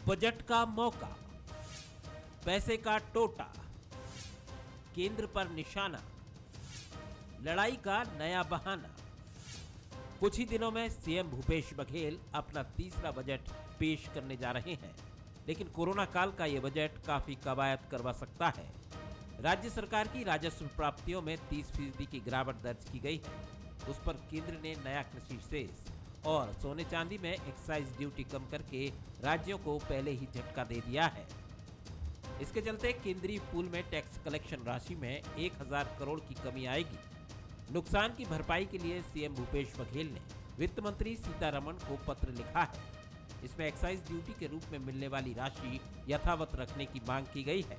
Budget का मौका, पैसे का टोटा, केंद्र पर निशाना, लड़ाई का नया बहाना। कुछ ही दिनों में सीएम भूपेश बघेल अपना तीसरा बजट पेश करने जा रहे हैं, लेकिन कोरोना काल का यह बजट काफी कवायद करवा सकता है। राज्य सरकार की राजस्व प्राप्तियों में 30% की गिरावट दर्ज की गई है। उस पर केंद्र ने नया कृषि सेस और सोने चांदी में एक्साइज ड्यूटी कम करके राज्यों को पहले ही झटका दे दिया है। इसके चलते केंद्रीय पूल में टैक्स कलेक्शन राशि में 1000 करोड़ की कमी आएगी। नुकसान की भरपाई के लिए सीएम भूपेश बघेल ने वित्त मंत्री सीतारमण को पत्र लिखा है। इसमें एक्साइज ड्यूटी के रूप में मिलने वाली राशि यथावत रखने की मांग की गई है।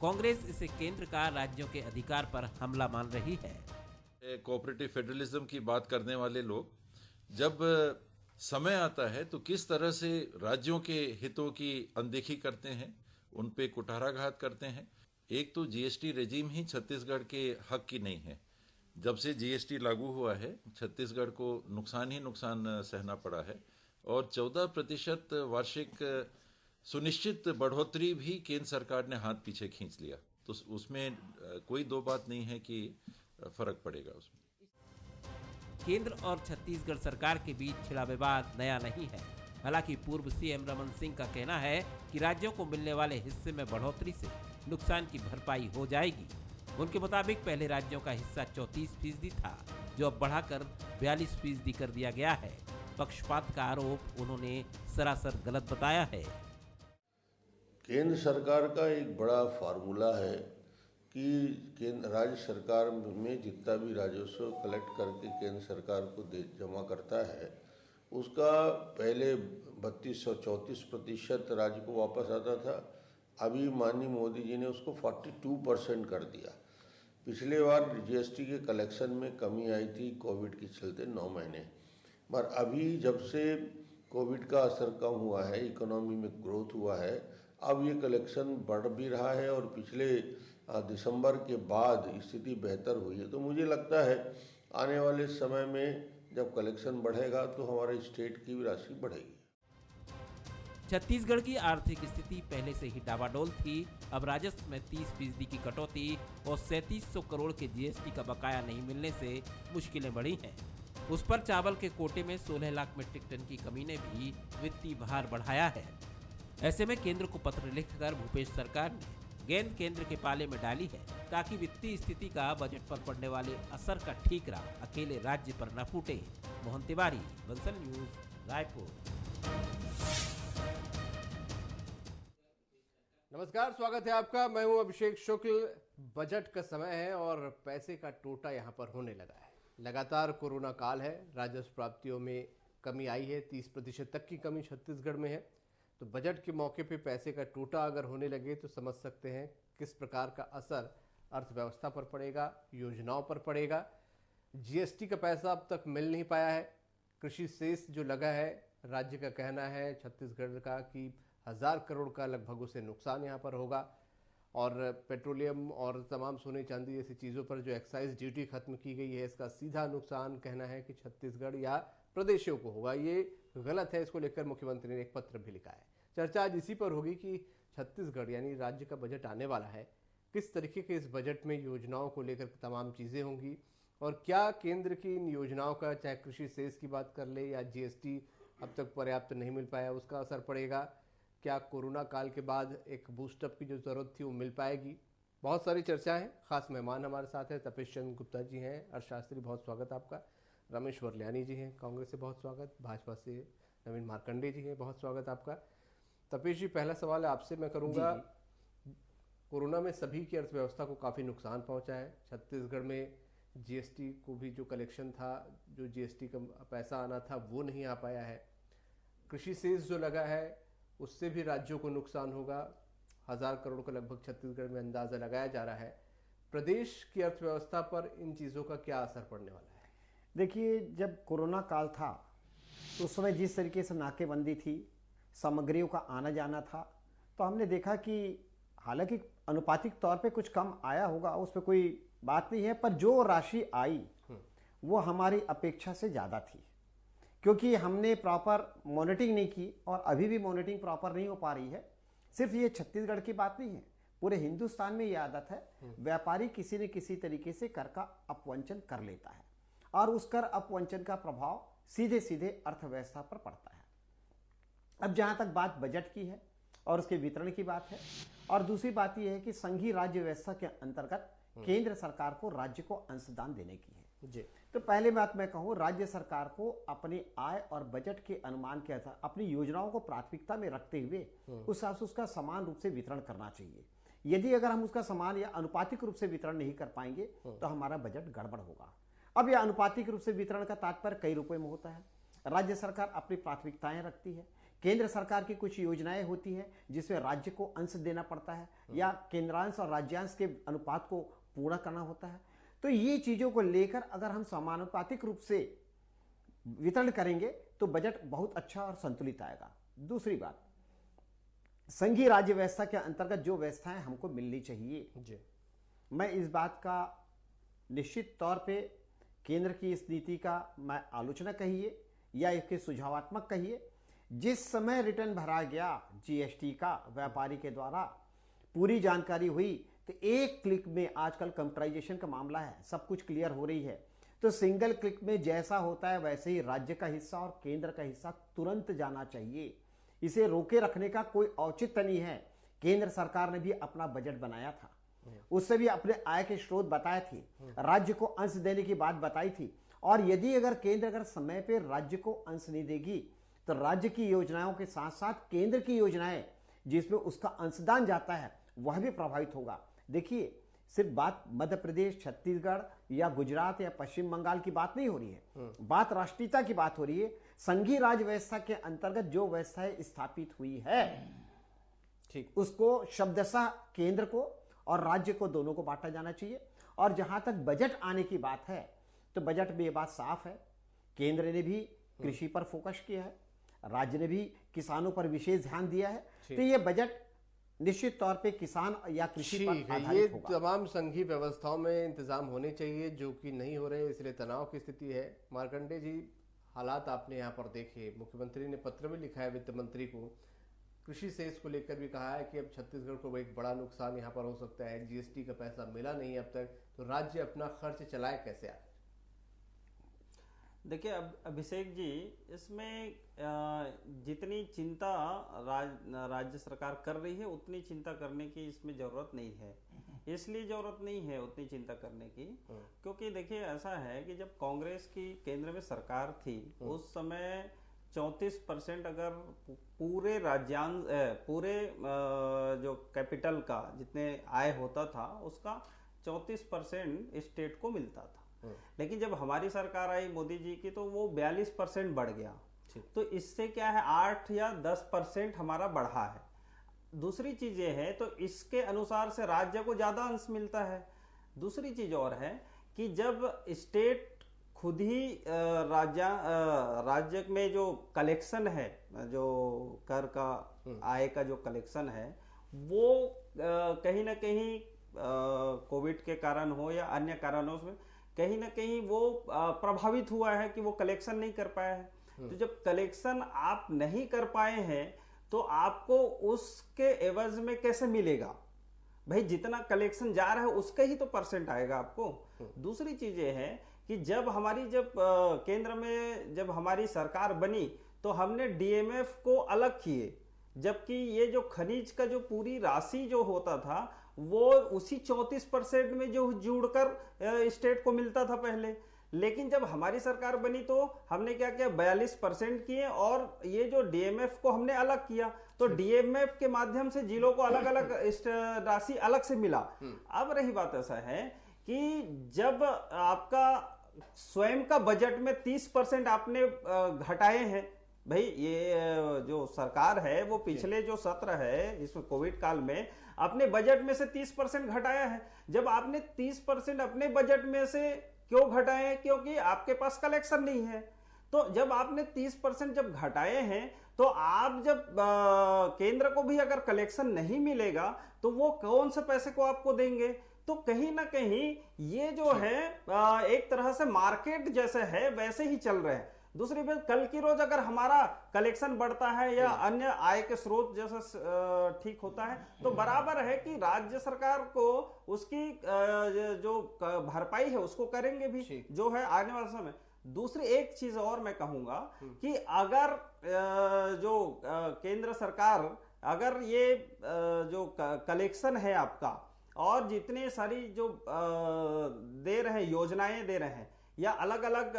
कांग्रेस इसे केंद्र का राज्यों के अधिकार पर हमला मान रही है। कोऑपरेटिव फेडरलिज्म की बात करने वाले लोग जब समय आता है तो किस तरह से राज्यों के हितों की अनदेखी करते हैं, उन पे कुठाराघात करते हैं। एक तो जीएसटी रेजिम ही छत्तीसगढ़ के हक की नहीं है। जब से जीएसटी लागू हुआ है छत्तीसगढ़ को नुकसान ही नुकसान सहना पड़ा है और 14% वार्षिक सुनिश्चित बढ़ोतरी भी केंद्र सरकार ने हाथ पीछे खींच लिया। तो उसमें कोई दो बात नहीं है कि फर्क पड़ेगा उसमें। केंद्र और छत्तीसगढ़ सरकार के बीच छिड़ा विवाद नया नहीं है। हालांकि पूर्व सीएम रमन सिंह का कहना है कि राज्यों को मिलने वाले हिस्से में बढ़ोतरी से नुकसान की भरपाई हो जाएगी। उनके मुताबिक पहले राज्यों का हिस्सा 34% था, जो अब बढ़ाकर 42% कर दिया गया है। पक्षपात का आरोप उन्होंने सरासर गलत बताया है। केंद्र सरकार का एक बड़ा फार्मूला है कि राज्य सरकार में जितना भी राजस्व कलेक्ट करके केंद्र सरकार को जमा करता है, उसका पहले 3234% राज्य को वापस आता था। अभी माननीय मोदी जी ने उसको 42% कर दिया। पिछले बार जीएसटी के कलेक्शन में कमी आई थी कोविड के चलते 9 महीने, पर अभी जब से कोविड का असर कम हुआ है, इकोनॉमी में ग्रोथ हुआ है, अब ये कलेक्शन बढ़ भी रहा है और पिछले दिसंबर के बाद स्थिति बेहतर हुई है। तो मुझे लगता है आने वाले समय में जब कलेक्शन बढ़ेगा तो हमारे स्टेट की भी राशि बढ़ेगी। छत्तीसगढ़ की आर्थिक स्थिति पहले से ही डावाडोल थी। अब राजस्व में 30% की कटौती और 3700 करोड़ के जीएसटी का बकाया नहीं मिलने से मुश्किलें बढ़ी हैं। उस पर चावल के कोटे में 16 लाख मीट्रिक टन की कमी ने भी वित्तीय भार बढ़ाया है। ऐसे में केंद्र को पत्र लिखकर भूपेश सरकार ने गेंद केंद्र के पाले में डाली है, ताकि वित्तीय स्थिति का बजट पर पड़ने वाले असर का ठीकरा अकेले राज्य पर न फूटे। मोहन तिवारी, बंसल न्यूज, रायपुर। नमस्कार, स्वागत है आपका। मैं हूं अभिषेक शुक्ल। बजट का समय है और पैसे का टोटा यहां पर होने लगा है। लगातार कोरोना काल है, राजस्व प्राप्तियों में कमी आई है, 30% तक की कमी छत्तीसगढ़ में है। तो बजट के मौके पे पैसे का टोटा अगर होने लगे तो समझ सकते हैं किस प्रकार का असर अर्थव्यवस्था पर पड़ेगा, योजनाओं पर पड़ेगा। जीएसटी का पैसा अब तक मिल नहीं पाया है। कृषि सेस जो लगा है, राज्य का कहना है छत्तीसगढ़ का कि 1000 करोड़ का लगभग उसे नुकसान यहाँ पर होगा। और पेट्रोलियम और तमाम सोने चांदी जैसी चीज़ों पर जो एक्साइज ड्यूटी खत्म की गई है, इसका सीधा नुकसान कहना है कि छत्तीसगढ़ या प्रदेशों को होगा। ये गलत है। इसको लेकर मुख्यमंत्री ने एक पत्र भी लिखा है। चर्चा आज इसी पर होगी कि छत्तीसगढ़ यानी राज्य का बजट आने वाला है, किस तरीके के इस बजट में योजनाओं को लेकर तमाम चीज़ें होंगी और क्या केंद्र की इन योजनाओं का, चाहे कृषि सेस की बात कर ले या जीएसटी अब तक पर्याप्त नहीं मिल पाया, उसका असर पड़ेगा। क्या कोरोना काल के बाद एक बूस्टअप की जो ज़रूरत थी वो मिल पाएगी। बहुत सारी चर्चाएं हैं। खास मेहमान हमारे साथ हैं, तपेश चंद्र गुप्ता जी हैं, अर्थशास्त्री, बहुत स्वागत आपका। रमेश वर्ल्यानी जी हैं, कांग्रेस से बहुत स्वागत। भाजपा से नवीन मार्कंडे जी हैं, बहुत स्वागत आपका। तपेश जी, पहला सवाल आपसे मैं करूंगा। कोरोना में सभी की अर्थव्यवस्था को काफ़ी नुकसान पहुंचा है। छत्तीसगढ़ में जीएसटी को भी जो कलेक्शन था, जो जीएसटी का पैसा आना था, वो नहीं आ पाया है। कृषि सेस जो लगा है उससे भी राज्यों को नुकसान होगा। 1000 करोड़ का लगभग छत्तीसगढ़ में अंदाजा लगाया जा रहा है। प्रदेश की अर्थव्यवस्था पर इन चीज़ों का क्या असर पड़ने वाला है? देखिए, जब कोरोना काल था तो उस समय जिस तरीके से नाकेबंदी थी, सामग्रियों का आना जाना था, तो हमने देखा कि हालांकि अनुपातिक तौर पे कुछ कम आया होगा, उस पर कोई बात नहीं है, पर जो राशि आई वो हमारी अपेक्षा से ज़्यादा थी। क्योंकि हमने प्रॉपर मॉनिटरिंग नहीं की और अभी भी मॉनिटरिंग प्रॉपर नहीं हो पा रही है। सिर्फ ये छत्तीसगढ़ की बात नहीं है, पूरे हिंदुस्तान में ये आदत है, व्यापारी किसी न किसी तरीके से कर का अपवंचन कर लेता है और उस कर अपवंचन का प्रभाव सीधे सीधे अर्थव्यवस्था पर पड़ता है। अब जहां तक बात बजट की है और उसके वितरण की बात है, और दूसरी बात यह है कि संघीय राज्य व्यवस्था के अंतर्गत केंद्र सरकार को राज्य को अंशदान देने की है जी। तो पहले बात मैं कहूं, राज्य सरकार को अपने आय और बजट के अनुमान के आधार अपनी योजनाओं को प्राथमिकता में रखते हुए उस हिसाब से उसका समान रूप से वितरण करना चाहिए। यदि अगर हम उसका समान या अनुपातिक रूप से वितरण नहीं कर पाएंगे तो हमारा बजट गड़बड़ होगा। अब यह अनुपातिक रूप से वितरण का तात्पर्य कई रुपए में होता है। राज्य सरकार अपनी प्राथमिकताएं रखती है, केंद्र सरकार की कुछ योजनाएं होती हैं जिसमें राज्य को अंश देना पड़ता है या केंद्रांश और राज्यांश के अनुपात को पूरा करना होता है। तो ये चीजों को लेकर अगर हम समानुपातिक रूप से वितरण करेंगे तो बजट बहुत अच्छा और संतुलित आएगा। दूसरी बात, संघीय राज्य व्यवस्था के अंतर्गत जो व्यवस्थाएं हमको मिलनी चाहिए जी। मैं इस बात का निश्चित तौर पे केंद्र की इस नीति का मैं आलोचना कहिए या इसके सुझावात्मक कहिए, जिस समय रिटर्न भरा गया जीएसटी का व्यापारी के द्वारा पूरी जानकारी हुई तो एक क्लिक में, आजकल कंप्यूटराइजेशन का मामला है, सब कुछ क्लियर हो रही है, तो सिंगल क्लिक में जैसा होता है वैसे ही राज्य का हिस्सा और केंद्र का हिस्सा तुरंत जाना चाहिए। इसे रोके रखने का कोई औचित्य नहीं है। केंद्र सरकार ने भी अपना बजट बनाया था, उससे भी अपने आय के स्रोत बताए थे, राज्य को अंश देने की बात बताई थी, और यदि अगर केंद्र अगर समय पे राज्य को अंश नहीं देगी तो राज्य की योजनाओं के साथ साथ केंद्र की योजनाएं जिसमें उसका अंशदान जाता है वह भी प्रभावित होगा। देखिए, सिर्फ बात मध्य प्रदेश, छत्तीसगढ़ या गुजरात या पश्चिम बंगाल की बात नहीं हो रही है, बात राष्ट्रीयता की बात हो रही है। संघीय राज्य व्यवस्था के अंतर्गत जो व्यवस्थाएं स्थापित हुई है ठीक, उसको शब्दशः केंद्र को और राज्य को दोनों को बांटा जाना चाहिए। और जहां तक बजट आने की बात है तो बजट में ये बात साफ है, केंद्र ने भी कृषि पर फोकस किया है, राज्य ने भी किसानों पर विशेष ध्यान दिया है। तो ये बजट निश्चित तौर पे किसान या कृषि पर ठीक है। ये आधारित होगा। तमाम संघीय व्यवस्थाओं में इंतजाम होने चाहिए जो कि नहीं हो रहे, इसलिए तनाव की स्थिति है। मार्कंडे जी, हालात आपने यहाँ पर देखे, मुख्यमंत्री ने पत्र भी लिखा है वित्त मंत्री को, कृषि सेस को लेकर भी कहा है कि अब छत्तीसगढ़ को एक बड़ा नुकसान यहाँ पर हो सकता है, जीएसटी का पैसा मिला नहीं अब तक, तो राज्य अपना खर्च चलाए कैसे आए? देखिए, अब अभिषेक जी, इसमें जितनी चिंता राज्य सरकार कर रही है उतनी चिंता करने की इसमें जरूरत नहीं है। इसलिए जरूरत नहीं है उतनी चिंता करने की क्योंकि देखिए ऐसा है कि जब कांग्रेस की केंद्र में सरकार थी उस समय 34% अगर पूरे पूरे जो कैपिटल का जितने आय होता था उसका 34% स्टेट को मिलता था। लेकिन जब हमारी सरकार आई मोदी जी की तो वो 42% बढ़ गया। तो इससे क्या है 8 या 10% हमारा बढ़ा है। दूसरी चीज ये है तो इसके अनुसार से राज्य को ज्यादा अंश मिलता है। दूसरी चीज और है कि जब स्टेट खुद ही राज्य में जो कलेक्शन है, जो कर का आय का जो कलेक्शन है वो कहीं ना कहीं कोविड के कारण हो या अन्य कारणों से कहीं ना कहीं वो प्रभावित हुआ है कि वो कलेक्शन नहीं कर पाया है। तो जब कलेक्शन आप नहीं कर पाए हैं तो आपको उसके एवज में कैसे मिलेगा? भाई जितना कलेक्शन जा रहा है उसका ही तो परसेंट आएगा आपको। दूसरी चीज ये है कि जब केंद्र में जब हमारी सरकार बनी तो हमने डीएमएफ को अलग किए, जबकि ये जो खनिज का जो पूरी राशि जो होता था वो उसी 34% में जो जुड़कर स्टेट को मिलता था पहले। लेकिन जब हमारी सरकार बनी तो हमने क्या किया 42% किए और ये जो डीएमएफ को हमने अलग किया, तो डीएमएफ के माध्यम से जिलों को अलग अलग राशि अलग से मिला। अब रही बात ऐसा है कि जब आपका स्वयं का बजट में 30% आपने घटाए हैं, भाई ये जो सरकार है वो पिछले जो सत्र है इसमें कोविड काल में अपने बजट में से 30% घटाया है। जब आपने 30% अपने बजट में से क्यों घटाए? क्योंकि आपके पास कलेक्शन नहीं है। तो जब आपने 30% जब घटाए हैं तो आप जब केंद्र को भी अगर कलेक्शन नहीं मिलेगा तो वो कौन से पैसे को आपको देंगे? तो कहीं ना कहीं ये जो है एक तरह से मार्केट जैसे है वैसे ही चल रहे हैं। दूसरी बात, कल की रोज अगर हमारा कलेक्शन बढ़ता है या अन्य आय के स्रोत जैसा ठीक होता है तो बराबर है कि राज्य सरकार को उसकी जो भरपाई है उसको करेंगे भी, जो है आने वाले समय। दूसरी एक चीज और मैं कहूंगा कि अगर जो केंद्र सरकार अगर ये जो कलेक्शन है आपका और जितनी सारी जो दे रहे हैं, योजनाएं दे रहे हैं या अलग अलग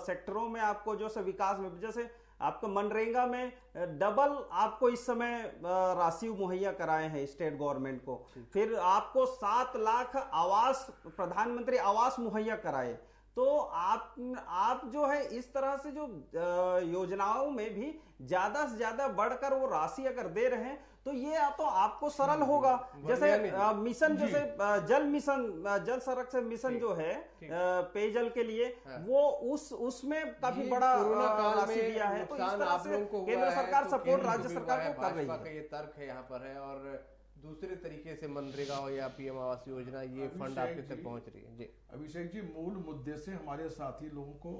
सेक्टरों में आपको जो से विकास में, जैसे आपको मनरेगा में डबल आपको इस समय राशि मुहैया कराए हैं स्टेट गवर्नमेंट को, फिर आपको 7 लाख आवास, प्रधानमंत्री आवास मुहैया कराए, तो आप जो है इस तरह से जो योजनाओं में भी ज्यादा से ज्यादा बढ़कर वो राशि अगर दे रहे हैं तो ये तो आपको सरल होगा। जैसे मिशन, जैसे जल मिशन, जल संरक्षण मिशन जो है पेयजल के लिए, वो उसमें काफी बड़ा राशि दिया है। तो इस तरह से केंद्र सरकार सपोर्ट राज्य सरकार को कर रही है। ये तर्क है यहाँ पर है, और दूसरे तरीके से मनरेगा हो या पीएम आवास योजना, ये फंड आपके तक पहुंच रही है। जी अभिषेक जी, मूल मुद्दे से हमारे साथी लोगों को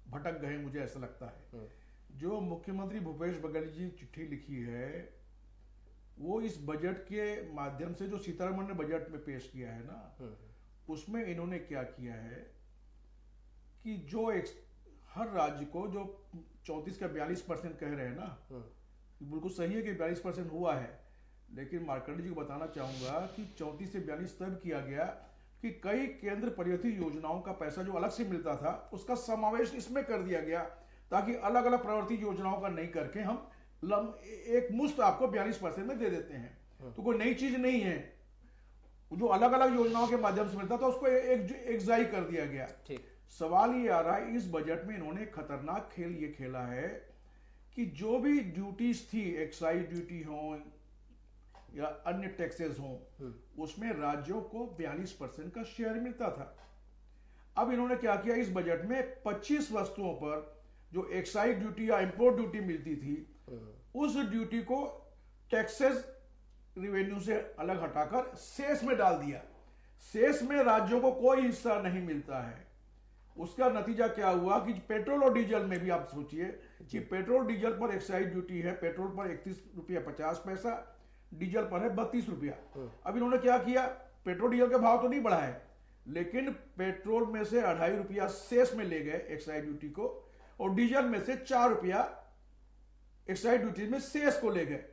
भटक गए, मुझे ऐसा लगता है। जो मुख्यमंत्री भूपेश बघेल जी चिट्ठी लिखी है वो इस बजट के माध्यम से जो सीतारमण ने बजट में पेश किया है ना, उसमें इन्होंने क्या किया है कि जो हर राज्य को जो 34 का 42% कह रहे हैं ना, बिल्कुल सही है कि 42% हुआ है, लेकिन मार्कंडे जी को बताना चाहूंगा कि 34 से 42 तब किया गया कि कई केंद्र प्रायोजित योजनाओं का पैसा जो अलग से मिलता था उसका समावेश इसमें कर दिया गया, ताकि अलग अलग प्रवर्ती योजनाओं का नहीं करके हम एक मुश्त आपको 42% में दे देते हैं। तो कोई नई चीज नहीं है, जो अलग अलग योजनाओं के माध्यम से मिलता था उसको एकजाई कर दिया गया। सवाल ये आ रहा है, इस बजट में इन्होंने खतरनाक खेल ये खेला है कि जो भी ड्यूटीज थी, एक्साइज ड्यूटी हो या अन्य टैक्सेस हो, उसमें राज्यों को 42% का शेयर मिलता था। अब इन्होंने क्या किया, इस बजट में 25 वस्तुओं पर जो एक्साइज ड्यूटी या इंपोर्ट ड्यूटी मिलती थी, उस ड्यूटी को टैक्सेस रिवेन्यू से अलग हटाकर सेस में डाल दिया। सेस में राज्यों को कोई हिस्सा नहीं मिलता है। उसका नतीजा क्या हुआ कि पेट्रोल और डीजल में भी आप सोचिए कि पेट्रोल डीजल पर एक्साइज ड्यूटी है, पेट्रोल पर 31 रुपया 50 पैसा, डीजल पर है 32 रुपया। अब इन्होंने क्या किया, पेट्रोल डीजल के भाव तो नहीं बढ़ाए, लेकिन पेट्रोल में से 2.5 रुपया सेस में ले गए एक्साइज ड्यूटी को, और डीजल में से 4 रुपया एक्साइज ड्यूटी में सेस को ले गए।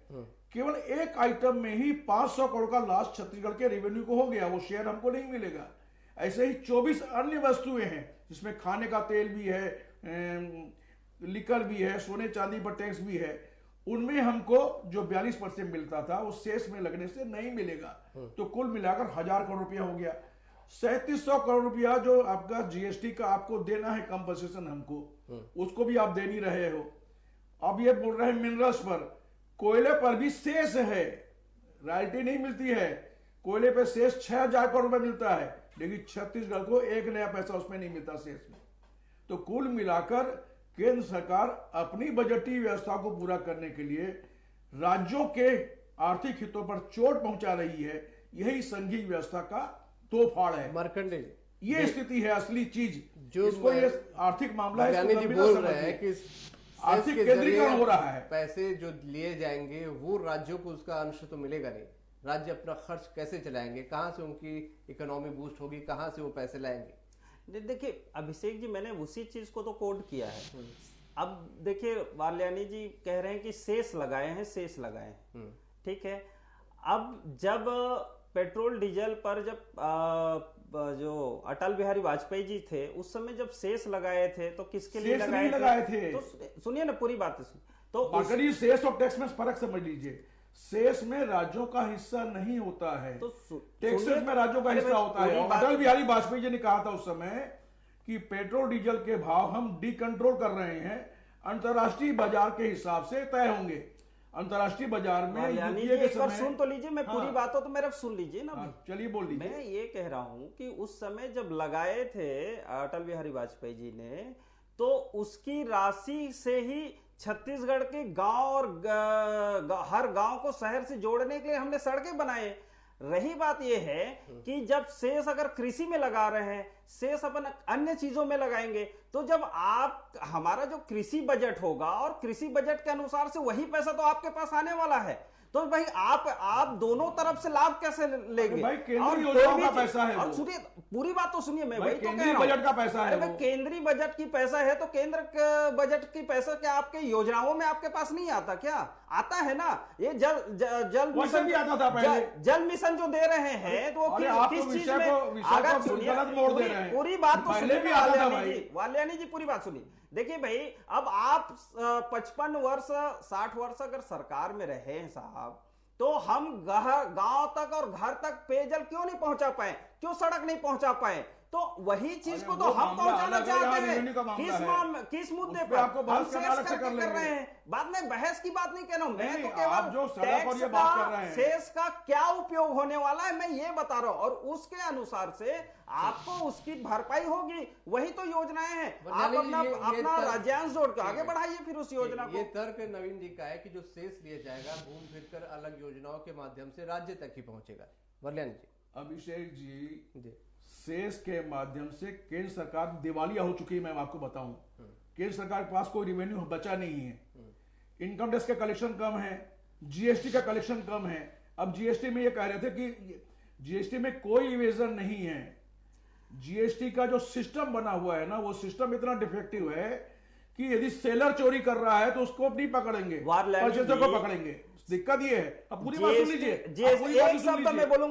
केवल एक आइटम में ही 500 करोड़ का लॉस छत्तीसगढ़ के रेवेन्यू को हो गया, वो शेयर हमको नहीं मिलेगा। ऐसे ही 24 अन्य वस्तुएं हैं जिसमें खाने का तेल भी है, लिकर भी है, सोने चांदी पर टैक्स भी है, उनमें हमको जो 42% मिलता था वो सेस में लगने से नहीं मिलेगा। तो कुल मिलाकर 1000 करोड़ रुपया हो गया। 3700 करोड़ रुपया जो आपका जीएसटी का आपको देना है कंपनसेशन हमको, उसको भी आप दे नहीं रहे हो। अब ये बोल रहे हैं मिनरल्स पर, कोयले पर भी सेस है, रॉयल्टी नहीं मिलती है। कोयले पे सेस 6000 करोड़ रुपए मिलता है, लेकिन छत्तीसगढ़ को एक नया पैसा उसमें नहीं मिलता सेस में। तो कुल मिलाकर केंद्र सरकार अपनी बजटीय व्यवस्था को पूरा करने के लिए राज्यों के आर्थिक हितों पर चोट पहुंचा रही है। यही संघीय व्यवस्था का तोड़फाड़ है। मार्कंडे, ये स्थिति है असली चीज, जो इसको ये आर्थिक मामला है, जी बोल रहे हैं कि आर्थिक केंद्रीकरण हो रहा है। पैसे जो लिए जाएंगे वो राज्यों को उसका अंश तो मिलेगा नहीं। राज्य अपना खर्च कैसे चलाएंगे, कहां से उनकी इकोनॉमी बूस्ट होगी, कहां से वो पैसे लाएंगे? देखिए अभिषेक जी, मैंने उसी चीज को तो कोट किया है। अब देखिए बाल्यानी जी कह रहे हैं कि शेष लगाए हैं, शेष लगाए हैं, ठीक है। अब जब पेट्रोल डीजल पर जब जो अटल बिहारी वाजपेयी जी थे उस समय जब शेष लगाए थे तो किसके लिए लगाए थे? तो सुनिए ना पूरी बात सुनिए। तो शेष और टैक्स में फर्क समझ लीजिए। शेष में राज्यों का हिस्सा नहीं होता है, तो टैक्सेस में राज्यों का हिस्सा होता है। अटल बिहारी वाजपेयी जी ने कहा था उस समय कि पेट्रोल डीजल के भाव हम डीकंट्रोल कर रहे हैं, अंतरराष्ट्रीय बाजार के हिसाब से तय होंगे। अंतरराष्ट्रीय बाजार में एक बार सुन तो लीजिए, मैं पूरी बात हो तो मेरा सुन लीजिए ना। चलिए बोल लीजिए। मैं ये कह रहा हूं कि उस समय जब लगाए थे अटल बिहारी वाजपेयी जी ने, तो उसकी राशि से ही छत्तीसगढ़ के गांव और हर गांव को शहर से जोड़ने के लिए हमने सड़कें बनाए। रही बात यह है कि जब शेष अगर कृषि में लगा रहे हैं, शेष अपन अन्य चीजों में लगाएंगे, तो जब आप हमारा जो कृषि बजट होगा और कृषि बजट के अनुसार से वही पैसा तो आपके पास आने वाला है, तो भाई आप दोनों तरफ से लाभ कैसे लेंगे? भाई केंद्रीय योजनाओं का पैसा है, और सुनिए, पूरी बात तो सुनिए, मैं वही तो कह रहा केंद्रीय हूं। बजट का पैसा है, भाई केंद्रीय बजट की पैसा है तो केंद्र के बजट की पैसा क्या आपके योजनाओं में आपके पास नहीं आता? क्या आता है ना? ये जल मिशन भी आता था पहले। जल मिशन जो दे रहे हैं तो किस चीज में? अगर सुनिए, पूरी बात तो सुनिए वाल्यानी जी, पूरी बात सुनिए। देखिए भाई, अब आप 55 वर्ष 60 वर्ष अगर सरकार में रहे हैं साहब, तो हम गांव तक और घर तक पेयजल क्यों नहीं पहुंचा पाए? क्यों सड़क नहीं पहुंचा पाए? तो वही चीज को तो हम पहुंचाना चाहते हैं। किस मुद्दे पर हम शेष करके कर रहे हैं? बाद में बहस की बात नहीं कह रहा हूं मैं, तो केवल टैक्स का शेष का क्या उपयोग होने वाला है मैं ये बता रहा हूं, और उसके अनुसार से आपको उसकी भरपाई होगी। वही तो योजनाएं हैं। आप अपना राज्यांश जोड़ के आगे बढ़ाइए फिर उस योजना को। ये तर्क नवीन जी का है कि जो शेष लिया जाएगा घूम फिर कर अलग योजनाओं के माध्यम से राज्य तक ही पहुंचेगा। वर्ल्यानी जी। अभिषेक जी, शेष के माध्यम से केंद्र सरकार दिवालिया हो चुकी है। मैं आपको बताऊं, केंद्र सरकार के पास कोई रेवेन्यू बचा नहीं है। इनकम टैक्स का कलेक्शन कम है, जीएसटी का कलेक्शन कम है। अब जीएसटी में ये कह रहे थे कि जीएसटी में कोई इवेजन नहीं है। जीएसटी का जो सिस्टम बना हुआ है ना, वो सिस्टम इतना डिफेक्टिव है कि यदि सेलर चोरी कर रहा है तो उसको नहीं पकड़ेंगे, परचेजर को पकड़ेंगे। दिक्कत ये है। अब पूरी बात सुन लीजिए।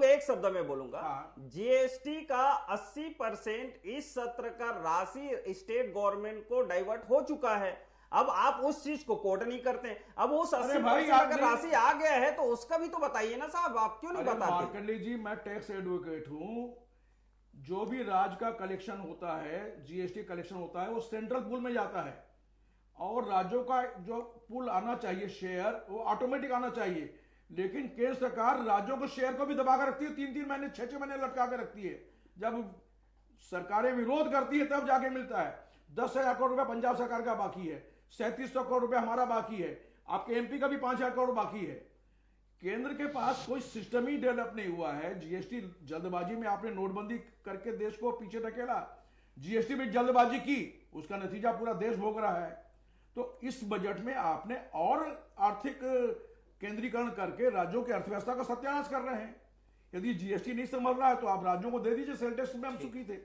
एक शब्द में बोलूंगा, जीएसटी का 80% इस सत्र का राशि स्टेट गवर्नमेंट को डाइवर्ट हो चुका है। अब आप उस चीज को कोट नहीं करते। अब उस 80% अगर राशि आ गया है तो उसका भी तो बताइए ना साहब, आप क्यों नहीं बताते? मार्कंडे जी, मैं टैक्स एडवोकेट हूं। जो भी राज्य का कलेक्शन होता है, जीएसटी कलेक्शन होता है, वो सेंट्रल पूल में जाता है, और राज्यों का जो पूल आना चाहिए शेयर, वो ऑटोमेटिक आना चाहिए। लेकिन केंद्र सरकार राज्यों को शेयर को भी दबा कर रखती है, 3-3 महीने 6-6 महीने लटका कर रखती है। जब सरकारें विरोध करती है तब जाके मिलता है। 10,000 करोड़ रुपया पंजाब सरकार का बाकी है, 3700 करोड़ रुपया हमारा बाकी है, आपके एमपी का भी 5,000 करोड़ बाकी है। केंद्र के पास कोई सिस्टम ही डेवलप नहीं हुआ है। जीएसटी जल्दबाजी में आपने नोटबंदी करके देश को पीछे ढकेला, जीएसटी में जल्दबाजी की, उसका नतीजा पूरा देश भोग रहा है। तो इस बजट में आपने और आर्थिक केंद्रीकरण करके राज्यों की अर्थव्यवस्था का सत्यानाश कर रहे हैं। यदि जीएसटी नहीं संभल रहा है तो आप राज्यों को दे दीजिए, सेल टैक्स में हम सुखी थे।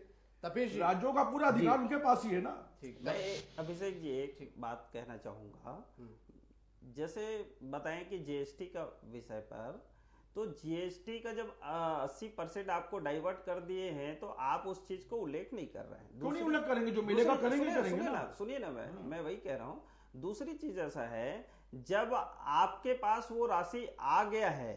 राज्यों का पूरा अधिकार उनके पास ही है ना। मैं अभिषेक जी एक बात कहना चाहूंगा। जैसे बताएं कि जीएसटी का विषय पर, तो जीएसटी का जब 80% आपको डाइवर्ट कर दिए हैं तो आप उस चीज को उल्लेख नहीं कर रहे हैं। क्यों नहीं उल्लेख करेंगे? जो मिलेगा करेंगे ना। सुनिए ना, मैं वही कह रहा हूं। दूसरी चीज ऐसा है, जब आपके पास वो राशि आ गया है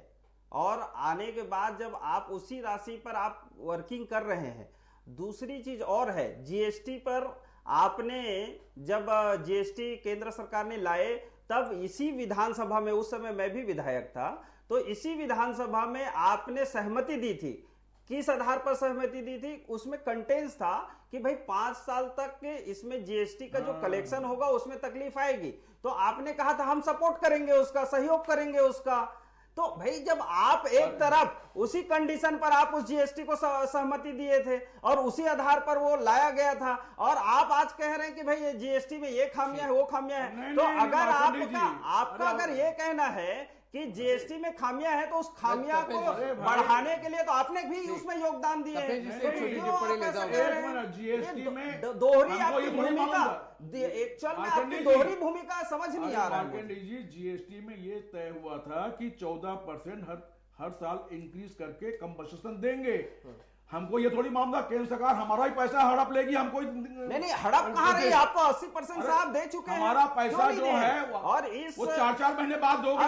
और आने के बाद जब आप उसी राशि पर आप वर्किंग कर रहे हैं, दूसरी चीज और है, जीएसटी पर आपने जब जीएसटी केंद्र सरकार ने लाए तब इसी विधानसभा में, उस समय मैं भी विधायक था, तो इसी विधानसभा में आपने सहमति दी थी। किस आधार पर सहमति दी थी? उसमें कंटेंट्स था कि भाई 5 साल तक इसमें जीएसटी का जो कलेक्शन होगा उसमें तकलीफ आएगी, तो आपने कहा था हम सपोर्ट करेंगे उसका, सहयोग करेंगे उसका। तो भाई जब आप एक तरफ उसी कंडीशन पर आप उस जीएसटी को सहमति दिए थे और उसी आधार पर वो लाया गया था, और आप आज कह रहे हैं कि भाई ये जीएसटी में ये खामियां है वो खामियां है, तो अगर आपका अगर ये कहना है कि जीएसटी में खामियां है तो उस खामियां को बढ़ाने के लिए तो आपने भी उसमें योगदान दिए हैं। जीएसटी में दोहरी आपकी भूमिका, एक्चुअल में आपकी दोहरी भूमिका समझ नहीं आ रहा है। जीएसटी में ये तय हुआ था कि 14% हर साल इंक्रीज करके कंपनसेशन देंगे। हमको ये थोड़ी मामला केंद्र सरकार हमारा ही पैसा हड़प लेगी, हमको नहीं हड़प कहाँ रही, आपको 80% साहब दे चुके हैं। हमारा पैसा जो है और इस वो 4-4 महीने बाद दोगे।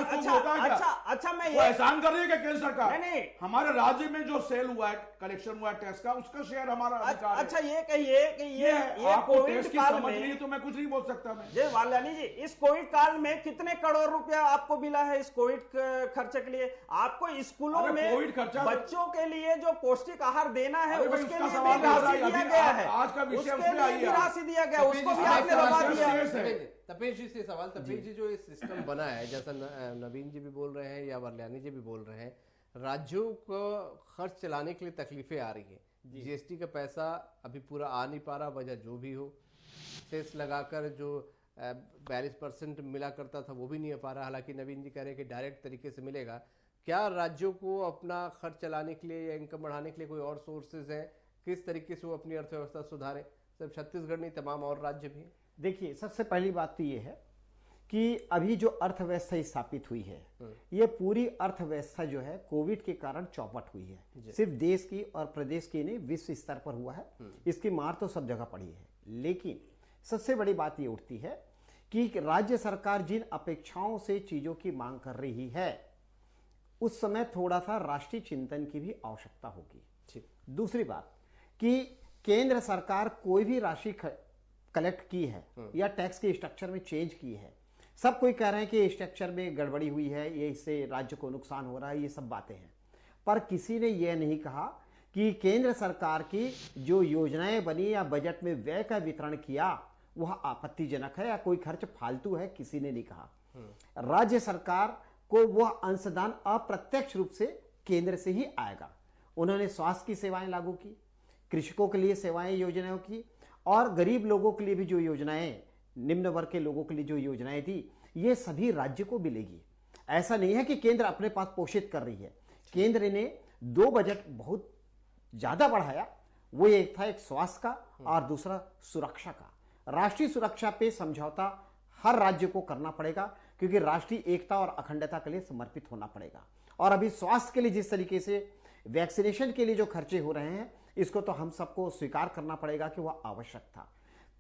अच्छा मैं ये एहसान कर रही है केंद्र सरकार। नहीं, हमारे राज्य में जो सेल हुआ है, कलेक्शन हुआ है टैक्स का, उसका शेयर हमारा अधिकार है। अच्छा ये कहिए कि ये कोविड काल में, तो मैं कुछ नहीं बोल सकता। मैं जय वाल्यानी जी, इस कोविड काल में कितने करोड़ रुपया आपको मिला है इस कोविड खर्चे के लिए? आपको स्कूलों में बच्चों के लिए जो पौष्टिक आहार देना है उसके लिए भी राशि दिया गया है, आज का विषय उसके लिए भी राशि दिया गया, उसको भी आपने दबा दिया। तपेश जी से सवाल, तपेश जी जो ये सिस्टम बना है, जैसा नवीन जी भी बोल रहे हैं या वर्ल्यानी जी भी बोल रहे हैं, राज्यों को खर्च चलाने के लिए तकलीफें आ रही हैं। जीएसटी का पैसा अभी पूरा आ नहीं पा रहा, वजह जो भी हो। सेस लगाकर जो 42% मिला करता था वो भी नहीं आ पा रहा। हालांकि नवीन जी कह रहे हैं कि डायरेक्ट तरीके से मिलेगा। क्या राज्यों को अपना खर्च चलाने के लिए या इनकम बढ़ाने के लिए कोई और सोर्सेज हैं? किस तरीके से वो अपनी अर्थव्यवस्था सुधारें? सिर्फ छत्तीसगढ़ नहीं, तमाम और राज्य भी हैं। देखिए, सबसे पहली बात तो ये है कि अभी जो अर्थव्यवस्था स्थापित हुई है, ये पूरी अर्थव्यवस्था जो है कोविड के कारण चौपट हुई है। सिर्फ देश की और प्रदेश की नहीं, विश्व स्तर पर हुआ है। इसकी मार तो सब जगह पड़ी है। लेकिन सबसे बड़ी बात ये उठती है कि राज्य सरकार जिन अपेक्षाओं से चीजों की मांग कर रही है, उस समय थोड़ा सा राष्ट्रीय चिंतन की भी आवश्यकता होगी। दूसरी बात कि केंद्र सरकार कोई भी राशि कलेक्ट की है या टैक्स के स्ट्रक्चर में चेंज की है, सब कोई कह रहे हैं कि स्ट्रक्चर में गड़बड़ी हुई है, ये इससे राज्य को नुकसान हो रहा है, ये सब बातें हैं। पर किसी ने यह नहीं कहा कि केंद्र सरकार की जो योजनाएं बनी या बजट में व्यय का वितरण किया वह आपत्तिजनक है या कोई खर्च फालतू है, किसी ने नहीं कहा। राज्य सरकार को वह अंशदान अप्रत्यक्ष रूप से केंद्र से ही आएगा। उन्होंने स्वास्थ्य की सेवाएं लागू की, कृषकों के लिए सेवाएं योजनाओं की, और गरीब लोगों के लिए भी जो योजनाएं, निम्न वर्ग के लोगों के लिए जो योजनाएं दी, ये सभी राज्य को मिलेगी। ऐसा नहीं है कि केंद्र अपने पास पोषित कर रही है। केंद्र ने 2 बजट बहुत ज्यादा बढ़ाया। वो एक था, एक स्वास्थ्य का और दूसरा सुरक्षा का। राष्ट्रीय सुरक्षा पे समझौता हर राज्य को करना पड़ेगा, क्योंकि राष्ट्रीय एकता और अखंडता के लिए समर्पित होना पड़ेगा। और अभी स्वास्थ्य के लिए जिस तरीके से वैक्सीनेशन के लिए जो खर्चे हो रहे हैं, इसको तो हम सबको स्वीकार करना पड़ेगा कि वह आवश्यक था।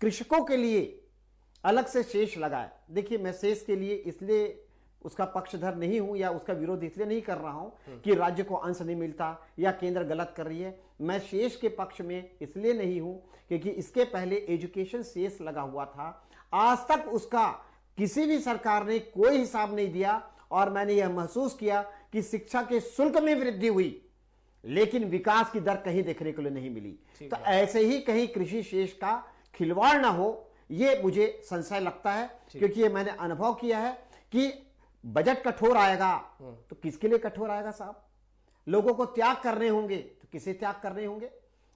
कृषकों के लिए अलग से शेष लगाए। देखिए, मैं शेष के लिए इसलिए उसका पक्षधर नहीं हूं या उसका विरोध इसलिए नहीं कर रहा हूं कि राज्य को अंश नहीं मिलता या केंद्र गलत कर रही है। मैं शेष के पक्ष में इसलिए नहीं हूं क्योंकि इसके पहले एजुकेशन शेष लगा हुआ था, आज तक उसका किसी भी सरकार ने कोई हिसाब नहीं दिया। और मैंने यह महसूस किया कि शिक्षा के शुल्क में वृद्धि हुई, लेकिन विकास की दर कहीं देखने को नहीं मिली। तो ऐसे ही कहीं कृषि शेष का खिलवाड़ ना हो, ये मुझे संशय लगता है, क्योंकि ये मैंने अनुभव किया है कि बजट कठोर आएगा तो किसके लिए कठोर आएगा साहब? लोगों को त्याग करने होंगे तो किसे त्याग करने होंगे?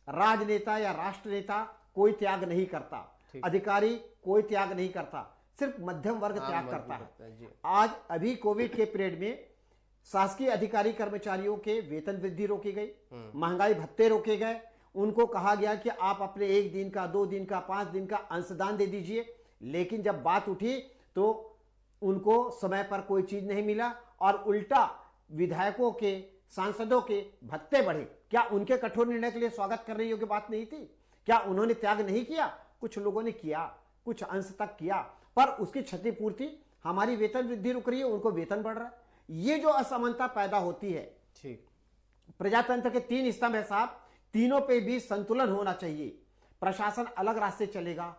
राजनेता या राष्ट्र नेता कोई त्याग नहीं करता, अधिकारी कोई त्याग नहीं करता, सिर्फ मध्यम वर्ग त्याग करता है। आज अभी कोविड के पीरियड में शासकीय अधिकारी कर्मचारियों के वेतन वृद्धि रोकी गई, महंगाई भत्ते रोके गए। उनको कहा गया कि आप अपने 1 दिन का, 2 दिन का, 5 दिन का अंशदान दे दीजिए। लेकिन जब बात उठी तो उनको समय पर कोई चीज नहीं मिला और उल्टा विधायकों के, सांसदों के भत्ते बढ़े। क्या उनके कठोर निर्णय के लिए स्वागत करने योग्य बात नहीं थी? क्या उन्होंने त्याग नहीं किया? कुछ लोगों ने किया, कुछ अंश तक किया, पर उसकी क्षतिपूर्ति, हमारी वेतन वृद्धि रुक रही है, उनको वेतन बढ़ रहा है। ये जो असमानता पैदा होती है, ठीक, प्रजातंत्र के 3 स्तंभ है साहब, तीनों पे भी संतुलन होना चाहिए। प्रशासन अलग रास्ते चलेगा,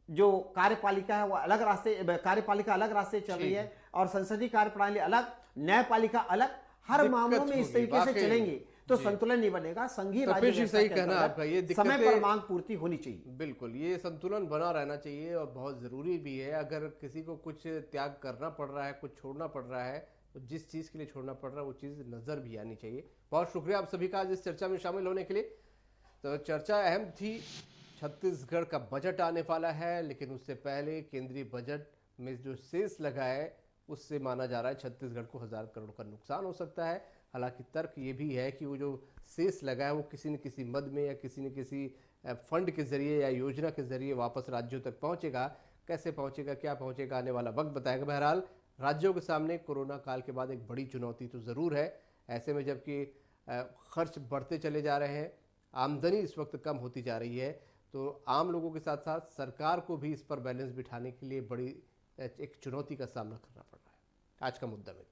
जो कार्यपालिका है वो अलग रास्ते, कार्यपालिका अलग रास्ते चल रही है और संसदीय कार्यप्रणाली अलग, न्यायपालिका अलग। हर मामलों में इस तरीके से चलेंगे तो संतुलन नहीं बनेगा। संघीय राज्य सही कहना आपका, ये समय पर मांग पूर्ति होनी चाहिए। बिल्कुल, ये संतुलन बना रहना चाहिए और बहुत जरूरी भी है। अगर किसी को कुछ त्याग करना पड़ रहा है, कुछ छोड़ना पड़ रहा है, तो जिस चीज के लिए छोड़ना पड़ रहा है वो चीज नजर भी आनी चाहिए। बहुत शुक्रिया आप सभी का आज इस चर्चा में शामिल होने के लिए। तो चर्चा अहम थी, छत्तीसगढ़ का बजट आने वाला है, लेकिन उससे पहले केंद्रीय बजट में जो शेष लगा है उससे माना जा रहा है छत्तीसगढ़ को 1000 करोड़ का नुकसान हो सकता है। हालांकि तर्क ये भी है कि वो जो शेष लगा है वो किसी न किसी मद में या किसी न किसी फंड के जरिए या योजना के जरिए वापस राज्यों तक पहुंचेगा। कैसे पहुंचेगा, क्या पहुंचेगा, आने वाला वक्त बताएगा। बहरहाल राज्यों के सामने कोरोना काल के बाद एक बड़ी चुनौती तो ज़रूर है। ऐसे में जबकि खर्च बढ़ते चले जा रहे हैं, आमदनी इस वक्त कम होती जा रही है, तो आम लोगों के साथ साथ सरकार को भी इस पर बैलेंस बिठाने के लिए बड़ी एक चुनौती का सामना करना पड़ रहा है। आज का मुद्दा में